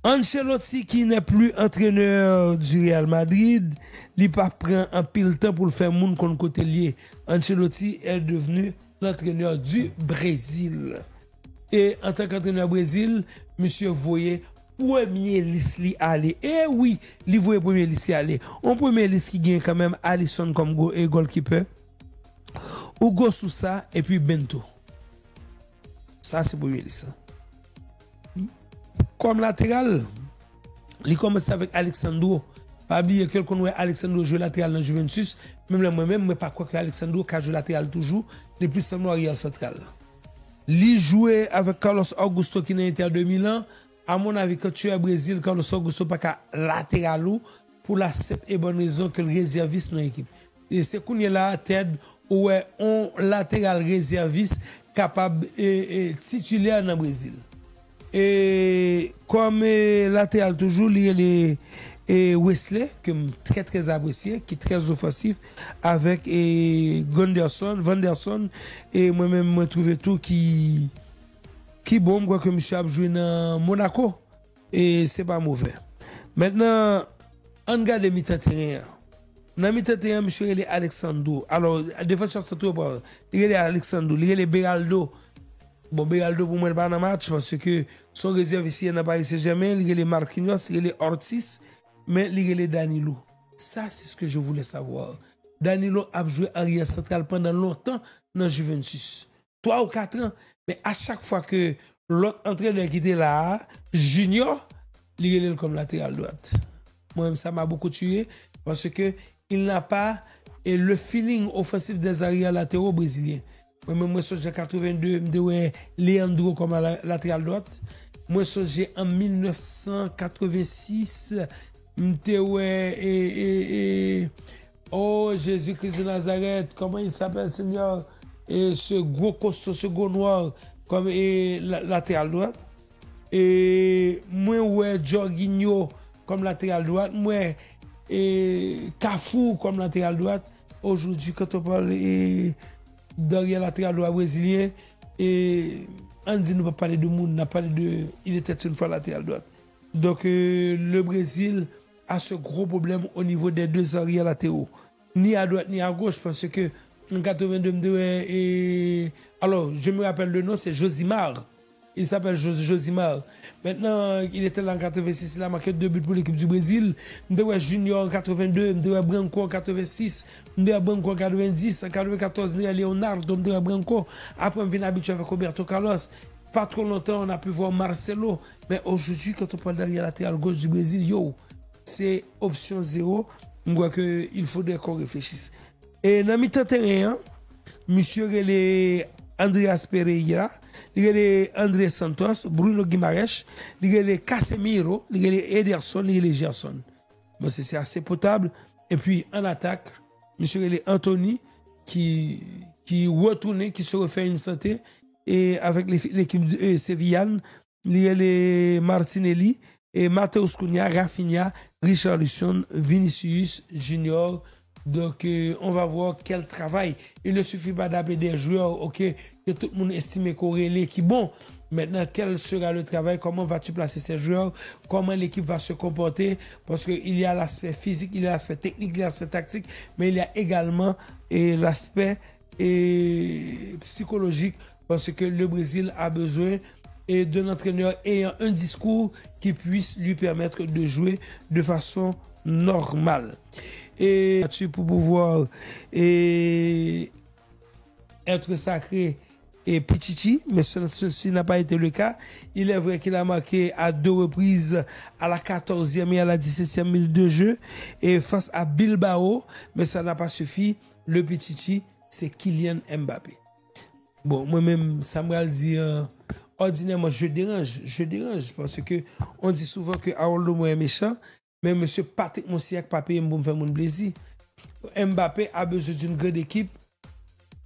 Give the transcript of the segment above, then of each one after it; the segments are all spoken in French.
Ancelotti, qui n'est plus entraîneur du Real Madrid, il pas prend un pile temps pour le faire moun kon côté lié. Ancelotti est devenu l'entraîneur du Brésil. Et en tant qu'entraîneur Brésil, monsieur voyait premier liste li aller. Et oui, il voyait premier liste aller. On premier liste qui gagne quand même Alisson comme goalkeeper. Hugo Sousa et puis Bento. Ça c'est premier liste. Comme latéral, il commence avec Alexandro. Pas oublier que qu'on Alexandro joue latéral dans Juventus, même moi-même, mais pas quoi que Alexandro qui joue latéral toujours, le plus seulement arrière central. Il jouait avec Carlos Augusto qui est Inter de Milan. À mon avis, quand tu es au Brésil, Carlos Augusto pas qu'à latéral pour la simple et bonne raison que le réserviste dans l'équipe. Et c'est qu'on est là, Ted, où on latéral réserviste capable titulaire dans le Brésil. Et comme latéral toujours, il y a Wesley, que je très apprécié, qui est très offensif, avec Vanderson, et moi-même, je trouve tout qui bon, quoi que monsieur a joué dans Monaco, et c'est pas mauvais. Maintenant, on regarde les mi-terrain. Dans mi-terrain, monsieur, il est Alexandro. Alors, défenseur central, il est Alexandro, il est Beraldo. Bon, Beraldo pour moi, il n'est pas dans le match parce que son réserve ici, il n'a pas essayé jamais. Il est Marquinhos, il est Ortiz, mais il est Danilo. Ça, c'est ce que je voulais savoir. Danilo a joué arrière central pendant longtemps dans Juventus. 3 ou 4 ans. Mais à chaque fois que l'autre entraîneur qui était là, Junior, il est comme latéral droite. Moi-même, ça m'a beaucoup tué parce que il n'a pas le feeling offensif des arrières latéraux brésiliens. Moi, j'ai 82, je Leandro comme latéral droite. Moi, j'ai en 1986, oh Jésus-Christ de Nazareth, comment il s'appelle, Seigneur? Et ce gros costaud, ce gros noir, comme latéral droite. Et moi, Jorginho comme latéral droite. Moi, Cafu comme latéral droite. Aujourd'hui, quand on parle derrière latéral droit brésilien, et Andy ne va pas parler de monde, n'a parlé de. Il était une fois latéral droite. Donc, le Brésil a ce gros problème au niveau des deux arrières latéraux. Ni à droite ni à gauche, parce que en 82, alors, je me rappelle le nom, c'est Josimar. Il s'appelle Josimar. Maintenant, il était là en 86, il a marqué 2 buts pour l'équipe du Brésil. M'dewe Junior en 82, m'dewe Branco en 86, m'dewe Branco en 90, en 94, m'dewe Leonardo, m'dewe Branco. Après, on vient habitué avec Roberto Carlos. Pas trop longtemps, on a pu voir Marcelo. Mais aujourd'hui, quand on parle d'arrière latéral gauche du Brésil, c'est option 0. Je crois qu'il faudrait qu'on réfléchisse. Et dans le mi-terrain, monsieur Andreas Pereira, il y a André Santos, Bruno Guimaraes, il y a Casemiro, il y a Ederson, il y a Gerson. Bon, c'est assez potable. Et puis en attaque, monsieur Anthony qui retourne, qui se refait une santé. Et avec l'équipe sévillane, il y a les Martinelli, et Mateus Cunha, Rafinha, Richarlison, Vinicius Junior. Donc, on va voir quel travail. Il ne suffit pas d'appeler des joueurs, ok, que tout le monde estime corrélé, qui bon. Maintenant, quel sera le travail? Comment vas-tu placer ces joueurs? Comment l'équipe va se comporter? Parce qu'il y a l'aspect physique, il y a l'aspect technique, il y a l'aspect tactique, mais il y a également l'aspect psychologique, parce que le Brésil a besoin d'un entraîneur ayant un discours qui puisse lui permettre de jouer de façon normale. Et pour pouvoir être sacré et Pichichi, mais ceci n'a pas été le cas. Il est vrai qu'il a marqué à 2 reprises, à la 14e et à la 17e minute de jeu, et face à Bilbao, mais ça n'a pas suffi. Le Pichichi, c'est Kylian Mbappé. Bon, moi-même, Samuel dit, ordinairement, je dérange, parce que on dit souvent que Harold Mo est méchant, mais M. Patrick Monsiak, Papé, me faire mon plaisir. Mbappé a besoin d'une grande équipe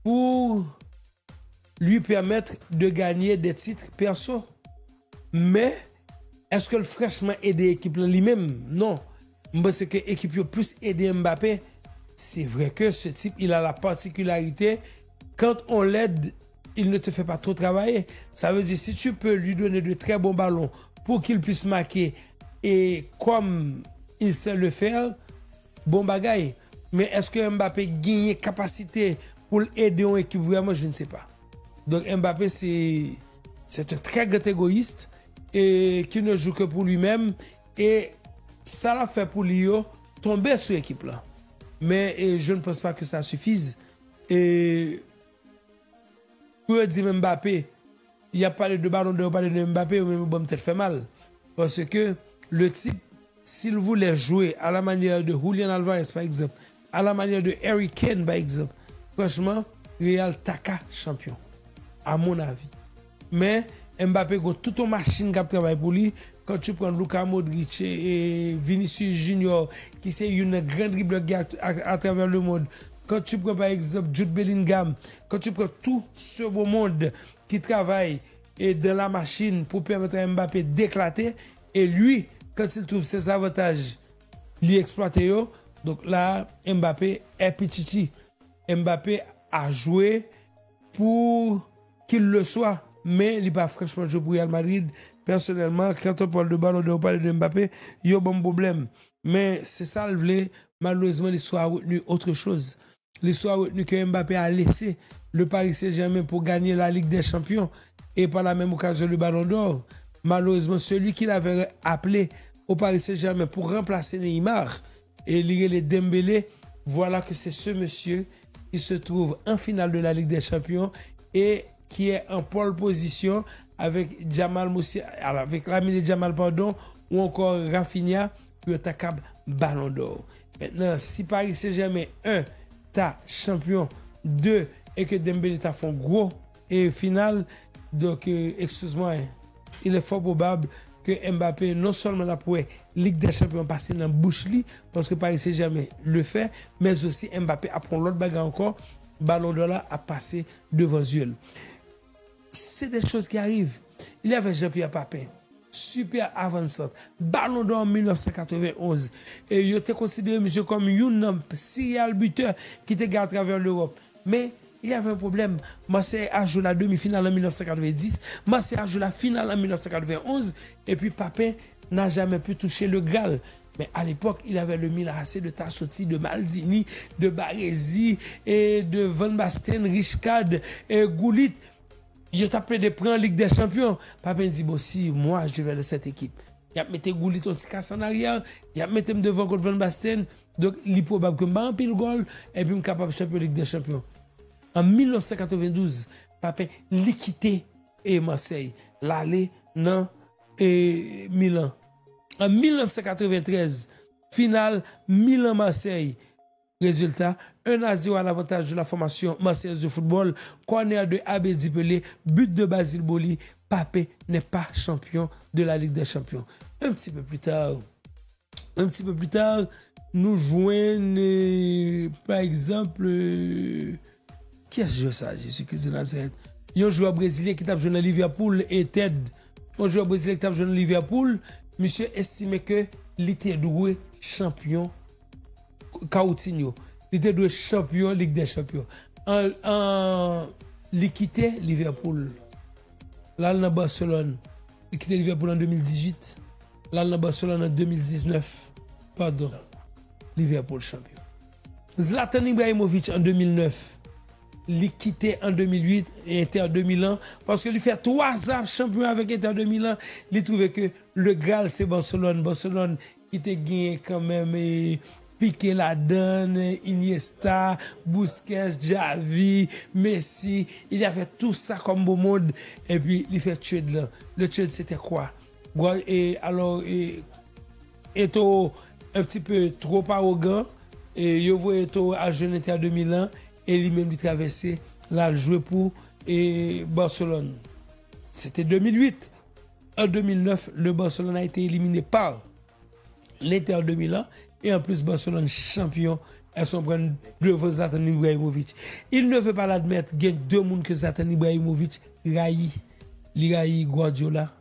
pour lui permettre de gagner des titres perso. Mais est-ce que le fraîchement aide l'équipe lui-même? Non. Parce que l'équipe a plus aidé Mbappé. C'est vrai que ce type, il a la particularité, quand on l'aide, il ne te fait pas trop travailler. Ça veut dire, si tu peux lui donner de très bons ballons pour qu'il puisse marquer. Et comme il sait le faire, bon bagaille. Mais est-ce que Mbappé gagne capacité pour aider une équipe? Vraiment, je ne sais pas. Donc Mbappé, c'est un très grand égoïste et qui ne joue que pour lui-même. Et ça l'a fait pour lui tomber sur l'équipe là. Mais je ne pense pas que ça suffise. Et pour dire Mbappé, il y a parlé de ballon d'or, parlé de Mbappé, mais bon, peut-être fait mal. Parce que le type, s'il voulait jouer à la manière de Julian Alvarez, par exemple, à la manière de Harry Kane, par exemple, franchement, Real Taka champion, à mon avis. Mais Mbappé a toute une machine qui travaille pour lui. Quand tu prends Luka Modric et Vinicius Junior, qui c'est une grande dribble à travers le monde. Quand tu prends par exemple Jude Bellingham, quand tu prends tout ce beau monde qui travaille et dans la machine pour permettre à Mbappé d'éclater, et lui, quand il trouve ses avantages, il exploite. Donc là, Mbappé est petit. Mbappé a joué pour qu'il le soit, mais il n'a pas franchement joué pour Real Madrid. Personnellement, quand on parle de ballon d'or, on parle de Mbappé, il y a un bon problème. Mais c'est ça le vrai. Malheureusement, l'histoire a retenu autre chose. L'histoire a retenu que Mbappé a laissé le Paris Saint-Germain pour gagner la Ligue des Champions et par la même occasion le ballon d'or. Malheureusement, celui qui l'avait appelé au Paris Saint-Germain pour remplacer Neymar et les Dembélé, voilà que c'est ce monsieur qui se trouve en finale de la Ligue des Champions et qui est en pole position avec Jamal Moussi, avec Lamine Jamal, pardon, ou encore Rafinha pour le ballon d'or. Maintenant, si Paris Saint-Germain 1 ta champion 2 et que Dembélé t'a fait gros et final, donc excuse-moi, il est fort probable que Mbappé non seulement la pour Ligue des Champions passer dans bouche li parce que Paris Saint-Germain le fait, mais aussi Mbappé apprend l'autre bagarre encore, ballon d'or là a passé devant yeux. C'est des choses qui arrivent. Il y avait Jean-Pierre Papin, super avançante, ballon d'or en 1991. Et il était considéré monsieur comme un serial buteur qui était gardé à travers l'Europe. Mais il y avait un problème. Marseille a joué la demi-finale en 1990, Marseille a joué la finale en 1991, et puis Papin n'a jamais pu toucher le Graal. Mais à l'époque, il avait le Milan AC de Tassotti, de Maldini, de Baresi, et de Van Basten, Richcard, et Goulit. Je t'appelais de prendre Ligue des Champions. Papin dit, bon, si moi je vais de cette équipe, il a mis Goulit on s'y casse en arrière, il a mis devant contre Van Basten, donc il est probable que je un pile goal et puis je suis capable de champion Ligue des Champions. En 1992, Papin liquidé et Marseille, l'aller dans Milan. En 1993, finale Milan-Marseille. Résultat, 1-0 à l'avantage de la formation marseillaise de football. Corner de Abedi Pelé, but de Basile Boli. Papin n'est pas champion de la Ligue des Champions. Un petit peu plus tard, nous joignons, par exemple, qui est-ce que je sais, Jésus-Christ de Nazareth? Il y a un joueur brésilien qui tape joué dans Liverpool et Ted. Un joueur brésilien qui tape joué dans Liverpool, monsieur estimait que il était doué champion Coutinho. Il était doué champion Ligue des Champions. Il quittait Liverpool. Là, dans Barcelone. Il quittait Liverpool en 2018. Là, dans Barcelone en 2019. Pardon. Liverpool champion. Zlatan Ibrahimovic en 2009. Il quittait en 2008 et Inter en 2001 parce qu'il fait 3 ans champion avec Inter en 2001. Il trouvait que le Graal c'est Barcelone. Barcelone qui était gagné quand même et Piqué la donne, Iniesta, Busquets, Xavi, Messi. Il a fait tout ça comme beau monde et puis il fait tuer de là. Le tuer c'était quoi? Et alors, Eto un petit peu trop arrogant et il voit Eto à jeune Inter en 2001. Et lui-même, il traversait, là, jouer pour Barcelone. C'était 2008. En 2009, le Barcelone a été éliminé par l'Inter en 2001. Et en plus, Barcelone champion. Elles sont prennent devant Zlatan Ibrahimovic. Il ne veut pas l'admettre. Il y a 2 personnes que Zlatan Ibrahimovic raillit. Il raillit Guardiola.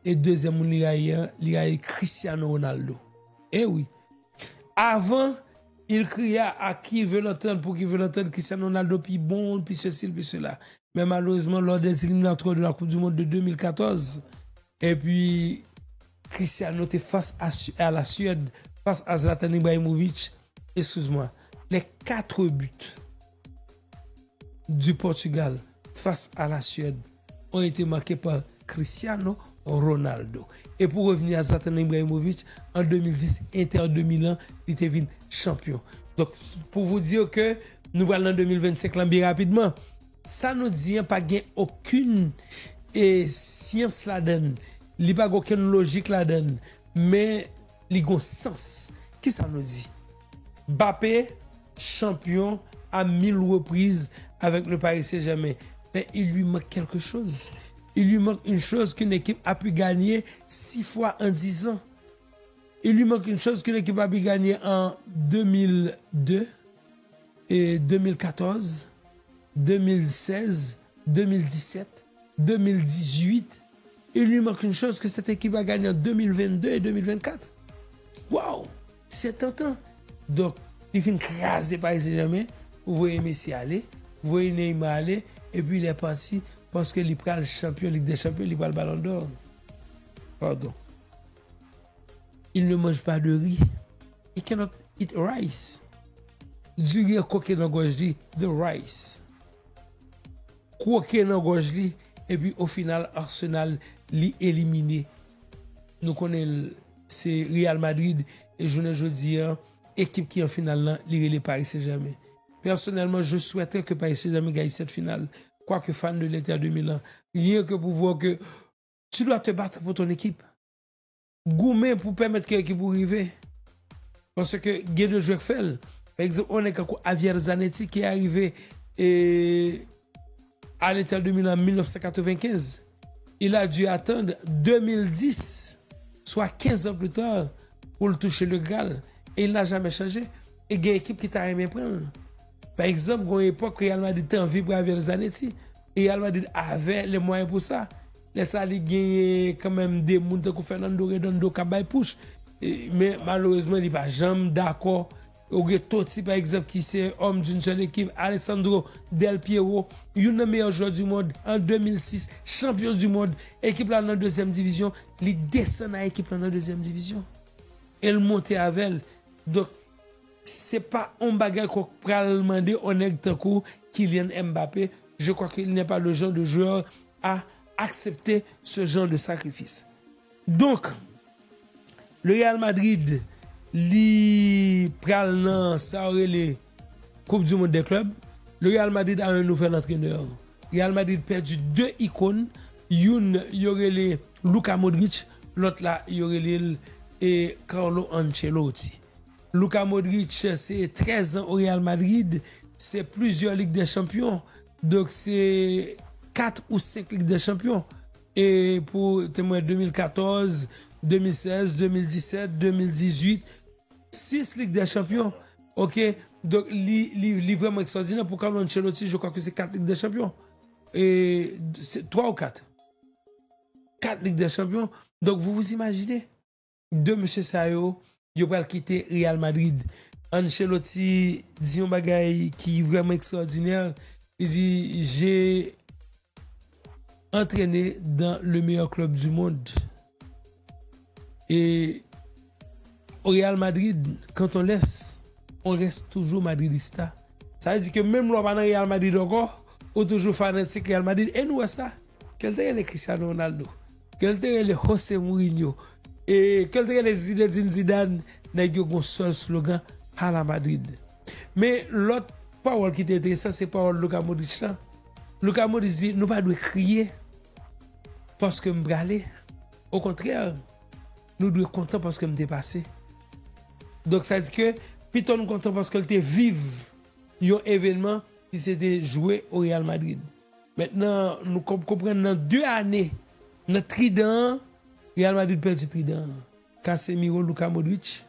Et deuxième, il raillit Cristiano Ronaldo. Eh oui. Avant, il cria à qui veut l'entendre pour qui veut l'entendre Cristiano Ronaldo, puis bon, puis ceci, puis cela. Mais malheureusement, lors des éliminatoires de la Coupe du Monde de 2014, et puis Cristiano était face à la Suède, face à Zlatan Ibrahimovic, excuse-moi, les 4 buts du Portugal face à la Suède ont été marqués par Cristiano Ronaldo. Et pour revenir à Zlatan Ibrahimovic, en 2010, Inter de Milan était venu champion. Donc, pour vous dire que nous allons en 2025 là, bien rapidement, ça nous dit pas gain aucune science là-dedans, il n'y a pas aucune logique là-dedans, mais il y a un sens. Qui ça nous dit? Mbappé, champion à 1000 reprises avec le Paris Saint-Germain. Mais il lui manque quelque chose. Il lui manque une chose qu'une équipe a pu gagner 6 fois en 10 ans. Il lui manque une chose qu'une équipe a pu gagner en 2002, et 2014, 2016, 2017, 2018. Il lui manque une chose que cette équipe a gagné en 2022 et 2024. Waouh! C'est tentant. Donc, il finit craser Paris Saint-Germain. Vous voyez Messi aller, vous voyez Neymar aller, et puis il est parti parce qu'il prend le champion, Ligue des Champions, il prend le Ballon d'Or. Pardon. Il ne mange pas de riz. He cannot eat rice. Du riz croqué dans la gorge, the rice. Croqué dans la gorge, et puis au final, Arsenal l'y éliminé. Nous connaissons, c'est Real Madrid, et je ne dis équipe qui en finale, les Paris Saint-Germain. Personnellement, je souhaiterais que Paris Saint-Germain gagne cette finale. Quoique fan de l'Inter de Milan, rien que pour voir que tu dois te battre pour ton équipe. Goumer pour permettre que l'équipe arrive. Parce que il y a deux joueurs qui font. Par exemple, on est comme Javier Zanetti qui est arrivé à l'Inter de Milan en 1995. Il a dû attendre 2010, soit 15 ans plus tard, pour le toucher le Graal. Et il n'a jamais changé. Et il y a une équipe qui t'a aimé prendre. Par exemple, à une époque, Real Madrid était en vie pour Javier Zanetti. Et Real Madrid avait les moyens pour ça. Les salles gagnaient quand même des gens comme Fernando Redondo qui a push. Mais malheureusement, il n'est pas jamais d'accord. Il y a Totti, par exemple, qui est homme d'une seule équipe. Alessandro Del Piero, une des meilleurs joueurs du monde en 2006, champion du monde. Équipe là dans la deuxième division. Il descend à l'équipe dans la deuxième division. Elle monte avec elle. Donc, ce n'est pas un bagage qu'on peut demander au Nectancourt Kylian Mbappé. Je crois qu'il n'est pas le genre de joueur à accepter ce genre de sacrifice. Donc, le Real Madrid, li pral nan sa les Coupe du Monde des clubs. Le Real Madrid a un nouvel entraîneur. Le Real Madrid perdu 2 icônes. Une, yorele Luka Modric, l'autre là, yorele et Carlo Ancelotti. Luka Modric, c'est 13 ans au Real Madrid, c'est plusieurs Ligues des Champions. Donc c'est 4 ou 5 Ligues des Champions. Et pour témoin 2014, 2016, 2017, 2018, 6 Ligues des Champions. OK? Donc, li vraiment extraordinaire pour Carlo Ancelotti, je crois que c'est 4 Ligues des Champions. Et c'est 3 ou 4. 4 Ligues des Champions. Donc, vous vous imaginez, de M. Sayo, il va quitter Real Madrid. Ancelotti dit un bagay qui est vraiment extraordinaire. Il dit, j'ai entraîné dans le meilleur club du monde. Et au Real Madrid, quand on reste toujours madridista. Ça veut dire que même l'on va dans Real Madrid encore, on est toujours fanatique Real Madrid. Et nous, ça, quel est le Cristiano Ronaldo? Quel est le José Mourinho? Et quel est le Zinedine Zidane? N'a eu un seul slogan à la Madrid. Mais l'autre parole qui était intéressante, c'est la parole de Luka Modric. Luka Modric dit, nous ne pouvons pas crier parce que nous sommes. Au contraire, nous devons être contents parce que nous sommes passés. Donc ça veut dire que plutôt nous contents parce que nous vivons un événement qui s'était joué au Real Madrid. Maintenant, nous comprenons dans 2 années, notre trident, Real Madrid perd du trident. Casemiro, Luka Modric,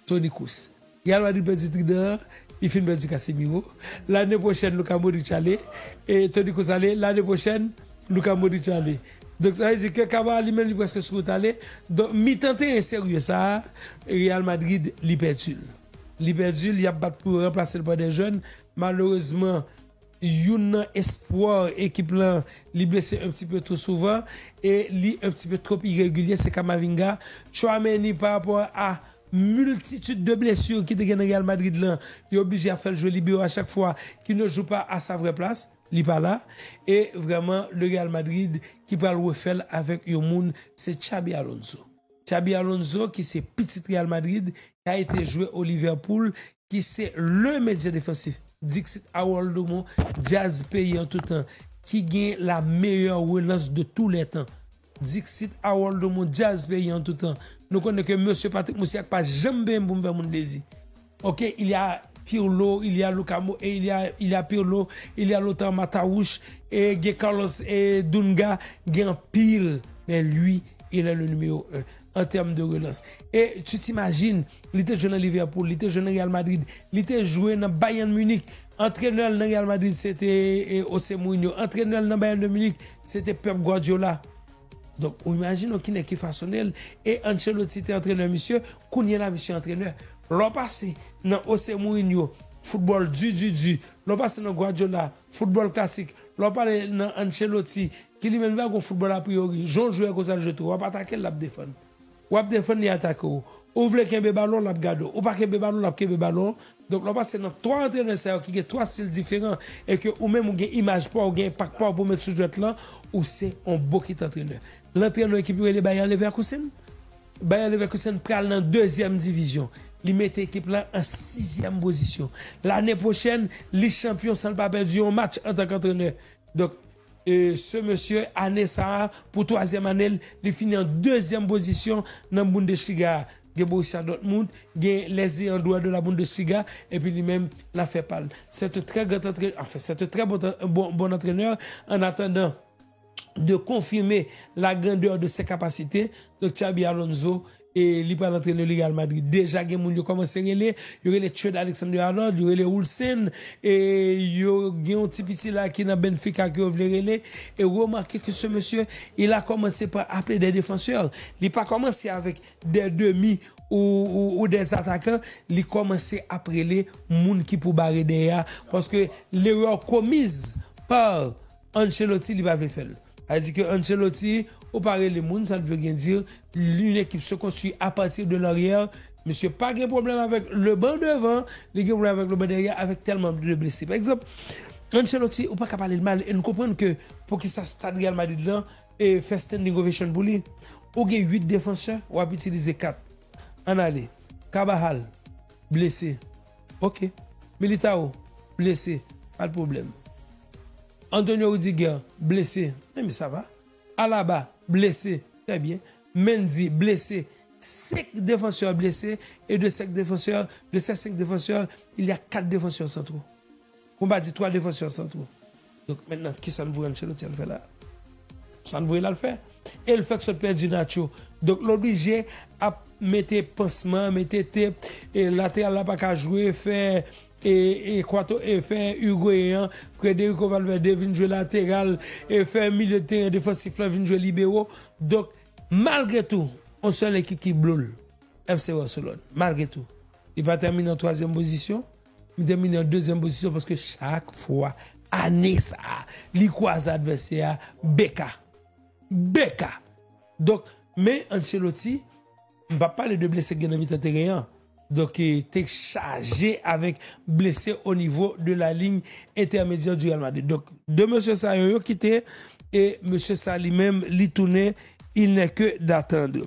Toni Kroos. Real Madrid perd du trident, il finit perdre du Casemiro. L'année prochaine, Luka Modric allait et Toni Kroos allait. L'année prochaine, Luka Modric allait. Donc ça veut dire que Cavani lui-même presque sur allé. Donc mi-tenter est sérieux ça. Real Madrid li perdu. Il a battu pour remplacer le pas des jeunes. Malheureusement, un espoir équipe là, li blessé un petit peu trop souvent et li un petit peu trop irrégulier, c'est Kamavinga. Chouameni par rapport à multitude de blessures qui te gagne Real Madrid là, il est obligé à faire jouer libéro à chaque fois qui ne joue pas à sa vraie place, il pas là et vraiment le Real Madrid qui va le refaire avec un monde, c'est Xabi Alonso. Xabi Alonso qui c'est petit Real Madrid qui a été joué au Liverpool qui c'est le média défensif. Dixit Awoldomo, Jazz pays en tout temps, qui gagne la meilleure relance de tous les temps. Dixit Awoldomo, Jazz pays en tout temps. Nous connaissons que M. Patrick Moussiak pas jamais bon faire mon désir. OK, il y a Pirlo, il y a Lucamo, et il y a Pirlo, il y a Lothar Matthäus, et Carlos et Dunga, il en pile. Mais lui, il est le numéro 1 en termes de relance. Et tu t'imagines, il était joué dans Liverpool, il était joué dans Real Madrid, il était joué dans Bayern Munich. Entraîneur dans Real Madrid, c'était José Mourinho. Entraîneur dans Bayern de Munich, c'était Pep Guardiola. Donc, on imagine qui n'est qui façonnel. Et Ancelotti était entraîneur, monsieur. Kounia là, monsieur entraîneur. L'an passé, dans José Mourinho, football du. L'an passé, dans Guardiola, football classique. L'an passé, dans Ancelotti, qui lui-même va au football a priori. Jean joueur comme ça, je trouve. On va attaquer, l'a défendre. On va défendre, il attaque. Ou voulez qu'il y ait un ballon, l'a garde. Ou pas qu'il y ait un ballon, l'a qu'il y ait un ballon. Donc, l'on passe dans trois entraîneurs qui ont trois styles différents et que ou même ou gain image pas ou gain impact pas pour mettre sur jouet là ou c'est un beau kit entraîneur. L'entraîneur qui peut les Bayer Leverkusen. Bayer Leverkusen pral dans deuxième division. Il met l'équipe là en 6e position. L'année prochaine, les champions sans pas perdu un match en tant qu'entraîneur. Donc ce monsieur année ça pour troisième année, il finit en 2e position dans Bundesliga. Borussia Dortmund, les en droit de la Bundesliga et puis lui-même l'a fait parler. C'est un très grand entraîneur, enfin c'est un très bon entraîneur en attendant de confirmer la grandeur de ses capacités. Donc Xabi Alonso et il va l'entraîner le Real Madrid. Déjà il y a commencé il y aurait les Trent Alexander-Arnold, il y aurait les Olsen et il y a un petit petit là qui dans Benfica qui veut relais et remarquez que ce monsieur, il a commencé par appeler des défenseurs. Il n'a pas commencé avec des demi ou des attaquants, il a commencé à appeler les gens qui pour barrer derrière parce que l'erreur commise par Ancelotti, il va le faire. C'est-à-dire que Ancelotti, au parler les gens, ça veut bien dire une équipe se construit à partir de l'arrière. Monsieur, pas de problème avec le banc devant, il y a problème avec le banc derrière, avec tellement de blessés. Par exemple, Ancelotti, on ne peut pas parler de mal. Et nous comprenons que pour que ça stade Real Madrid là, et fait standing ovation pour lui, on a 8 défenseurs, on va utiliser 4. En aller. Carvajal, blessé. OK. Militao, blessé. Pas de problème. Antonio Rudiger, blessé. Mais ça va. Alaba, blessé. Très bien. Mendy, blessé. 5 défenseurs blessés. Et de ces 5 défenseurs, il y a 4 défenseurs centraux. On va dire 3 défenseurs centraux. Donc maintenant, qui ça ne vous Ancelotti le fait là? Ça ne vous le faire. Et le fait que ça perd du Nacho. Donc l'obligé à mettre pansement, mettre tête, et latéral là pas qu'à jouer, faire et faire Hugo Eyan, Federico Valverde vient jouer latéral et faire milieu de terrain défensif là vient jouer libéraux. Donc malgré tout, on seule équipe qui bloule. FC Barcelone, malgré tout. Il va terminer en 3e position, il termine en 2e position parce que chaque fois année ça, li croise adversaire Beka. Donc mais Ancelotti, on va parler de blessés qui dans terrain. Donc, il était chargé avec blessé au niveau de la ligne intermédiaire du Real Madrid. Donc, de M. Sayo quitté et M. Sali même, li tourné, il n'est que d'attendre.